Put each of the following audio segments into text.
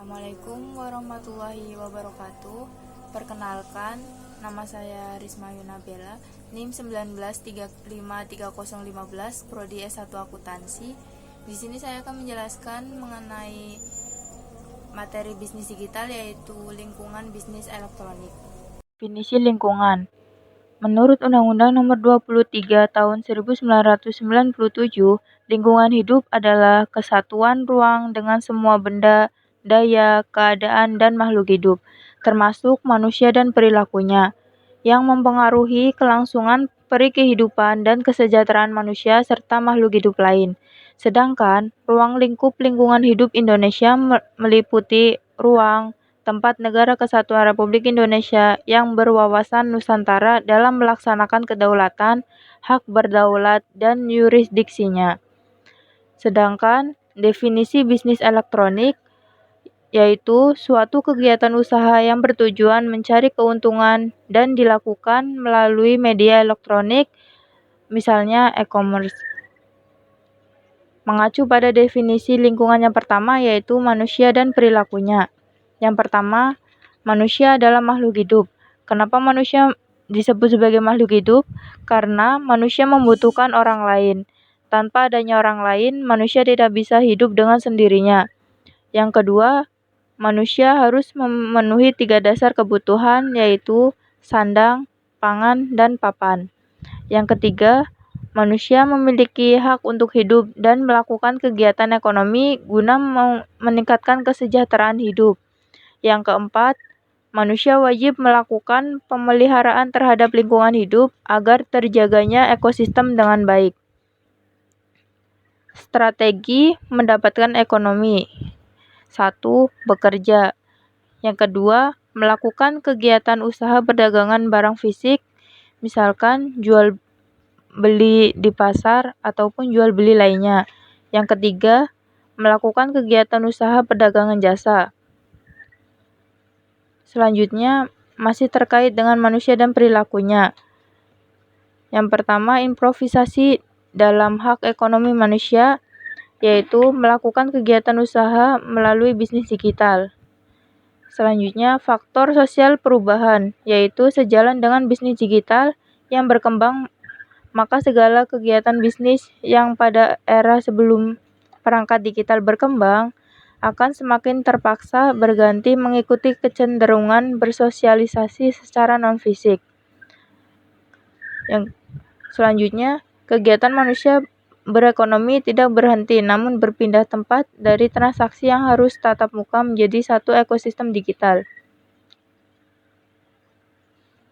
Assalamualaikum warahmatullahi wabarakatuh. Perkenalkan, nama saya Risma Yunabella, NIM 19353015, Prodi S1 Akuntansi. Di sini saya akan menjelaskan mengenai materi bisnis digital, yaitu lingkungan bisnis elektronik. Definisi lingkungan. Menurut Undang-Undang Nomor 23 Tahun 1997, lingkungan hidup adalah kesatuan ruang dengan semua benda, daya, keadaan, dan makhluk hidup, termasuk manusia dan perilakunya, yang mempengaruhi kelangsungan peri kehidupan dan kesejahteraan manusia serta makhluk hidup lain. Sedangkan, ruang lingkup lingkungan hidup Indonesia meliputi ruang tempat Negara Kesatuan Republik Indonesia yang berwawasan Nusantara dalam melaksanakan kedaulatan, hak berdaulat, dan yurisdiksinya. Sedangkan, definisi bisnis elektronik yaitu suatu kegiatan usaha yang bertujuan mencari keuntungan dan dilakukan melalui media elektronik, misalnya e-commerce. Mengacu pada definisi lingkungan yang pertama, yaitu manusia dan perilakunya. Yang pertama, manusia adalah makhluk hidup. Kenapa manusia disebut sebagai makhluk hidup? Karena manusia membutuhkan orang lain. Tanpa adanya orang lain, manusia tidak bisa hidup dengan sendirinya. Yang kedua, manusia harus memenuhi 3 dasar kebutuhan, yaitu sandang, pangan, dan papan. Yang ketiga, manusia memiliki hak untuk hidup dan melakukan kegiatan ekonomi guna meningkatkan kesejahteraan hidup. Yang keempat, manusia wajib melakukan pemeliharaan terhadap lingkungan hidup agar terjaganya ekosistem dengan baik. Strategi mendapatkan ekonomi. 1. Bekerja. Yang kedua, melakukan kegiatan usaha perdagangan barang fisik, misalkan jual beli di pasar ataupun jual beli lainnya. Yang ketiga, melakukan kegiatan usaha perdagangan jasa. Selanjutnya, masih terkait dengan manusia dan perilakunya. Yang pertama, improvisasi dalam hak ekonomi manusia, yaitu melakukan kegiatan usaha melalui bisnis digital. Selanjutnya, faktor sosial perubahan, yaitu sejalan dengan bisnis digital yang berkembang, maka segala kegiatan bisnis yang pada era sebelum perangkat digital berkembang akan semakin terpaksa berganti mengikuti kecenderungan bersosialisasi secara non-fisik. Yang selanjutnya, kegiatan manusia berekonomi tidak berhenti, namun berpindah tempat dari transaksi yang harus tatap muka menjadi satu ekosistem digital.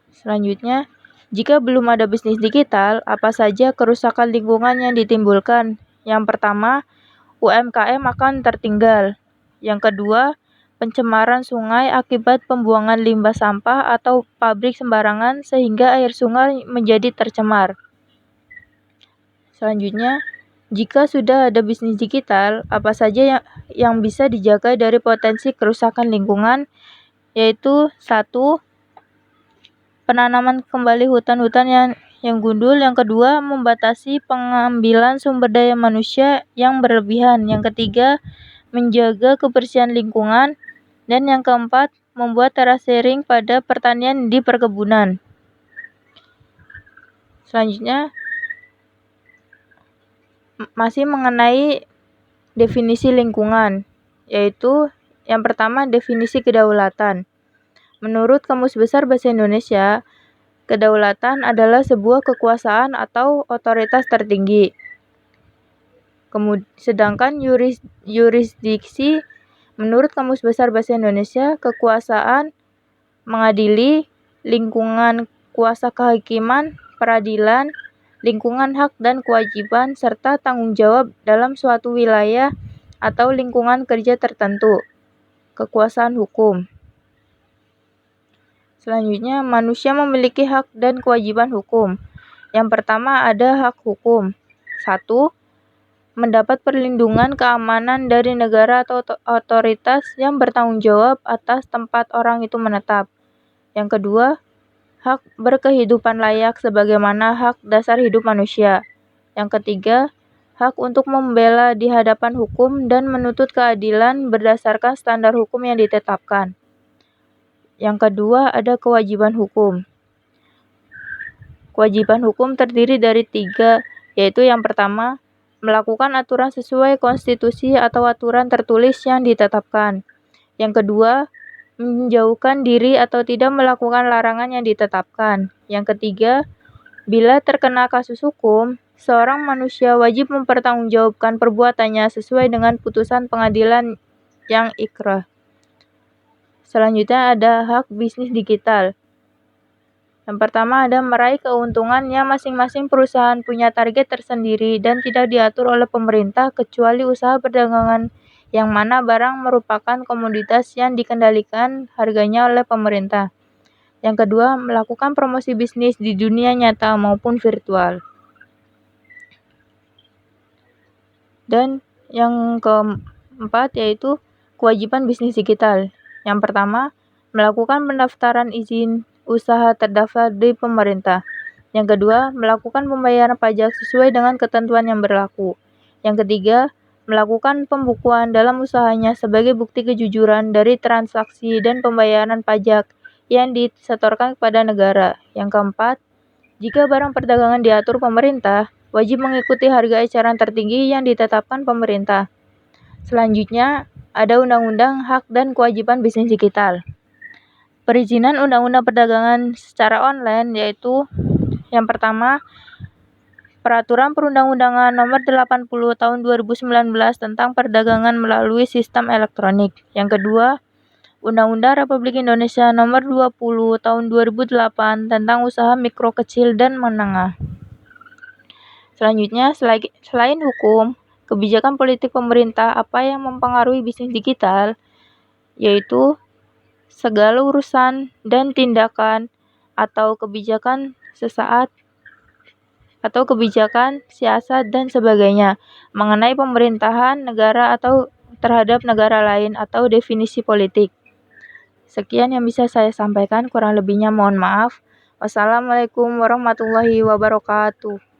Selanjutnya, jika belum ada bisnis digital, apa saja kerusakan lingkungan yang ditimbulkan? Yang pertama, UMKM akan tertinggal. Yang kedua, pencemaran sungai akibat pembuangan limbah sampah atau pabrik sembarangan sehingga air sungai menjadi tercemar. Selanjutnya, jika sudah ada bisnis digital, apa saja yang bisa dijaga dari potensi kerusakan lingkungan? Yaitu 1. Penanaman kembali hutan-hutan yang gundul. Yang kedua, membatasi pengambilan sumber daya manusia yang berlebihan. Yang ketiga, menjaga kebersihan lingkungan. Dan yang keempat, membuat terasering pada pertanian di perkebunan. Selanjutnya, masih mengenai definisi lingkungan, yaitu yang pertama, definisi kedaulatan. Menurut Kamus Besar Bahasa Indonesia, kedaulatan adalah sebuah kekuasaan atau otoritas tertinggi. Sedangkan yurisdiksi, menurut Kamus Besar Bahasa Indonesia, kekuasaan mengadili, lingkungan kuasa kehakiman, peradilan, lingkungan hak dan kewajiban, serta tanggung jawab dalam suatu wilayah atau lingkungan kerja tertentu. Kekuasaan hukum. Selanjutnya, manusia memiliki hak dan kewajiban hukum. Yang pertama, ada hak hukum. 1. Mendapat perlindungan keamanan dari negara atau otoritas yang bertanggung jawab atas tempat orang itu menetap. Yang kedua, hak berkehidupan layak sebagaimana hak dasar hidup manusia. Yang ketiga, hak untuk membela di hadapan hukum dan menuntut keadilan berdasarkan standar hukum yang ditetapkan. Yang kedua, ada kewajiban hukum. Kewajiban hukum terdiri dari 3, yaitu yang pertama, melakukan aturan sesuai konstitusi atau aturan tertulis yang ditetapkan. Yang kedua, menjauhkan diri atau tidak melakukan larangan yang ditetapkan. Yang ketiga, bila terkena kasus hukum, seorang manusia wajib mempertanggungjawabkan perbuatannya sesuai dengan putusan pengadilan yang ikrah. Selanjutnya ada hak bisnis digital. Yang pertama ada meraih keuntungan yang masing-masing perusahaan punya target tersendiri dan tidak diatur oleh pemerintah kecuali usaha perdagangan yang mana barang merupakan komoditas yang dikendalikan harganya oleh pemerintah. Yang kedua, melakukan promosi bisnis di dunia nyata maupun virtual. Dan yang keempat yaitu kewajiban bisnis digital. Yang pertama, melakukan pendaftaran izin usaha terdaftar di pemerintah. Yang kedua, melakukan pembayaran pajak sesuai dengan ketentuan yang berlaku. Yang ketiga, melakukan pembukuan dalam usahanya sebagai bukti kejujuran dari transaksi dan pembayaran pajak yang disetorkan kepada negara. Yang keempat, jika barang perdagangan diatur pemerintah, wajib mengikuti harga eceran tertinggi yang ditetapkan pemerintah. Selanjutnya, ada Undang-Undang Hak dan Kewajiban Bisnis Digital. Perizinan Undang-Undang Perdagangan secara online yaitu yang pertama, Peraturan Perundang-undangan Nomor 80 Tahun 2019 tentang Perdagangan melalui Sistem Elektronik. Yang kedua, Undang-Undang Republik Indonesia Nomor 20 Tahun 2008 tentang Usaha Mikro Kecil dan Menengah. Selanjutnya, selain hukum, kebijakan politik pemerintah apa yang mempengaruhi bisnis digital, yaitu segala urusan dan tindakan atau kebijakan sesaat atau kebijakan, siasat, dan sebagainya mengenai pemerintahan negara atau terhadap negara lain atau definisi politik. Sekian yang bisa saya sampaikan, kurang lebihnya mohon maaf. Wassalamualaikum warahmatullahi wabarakatuh.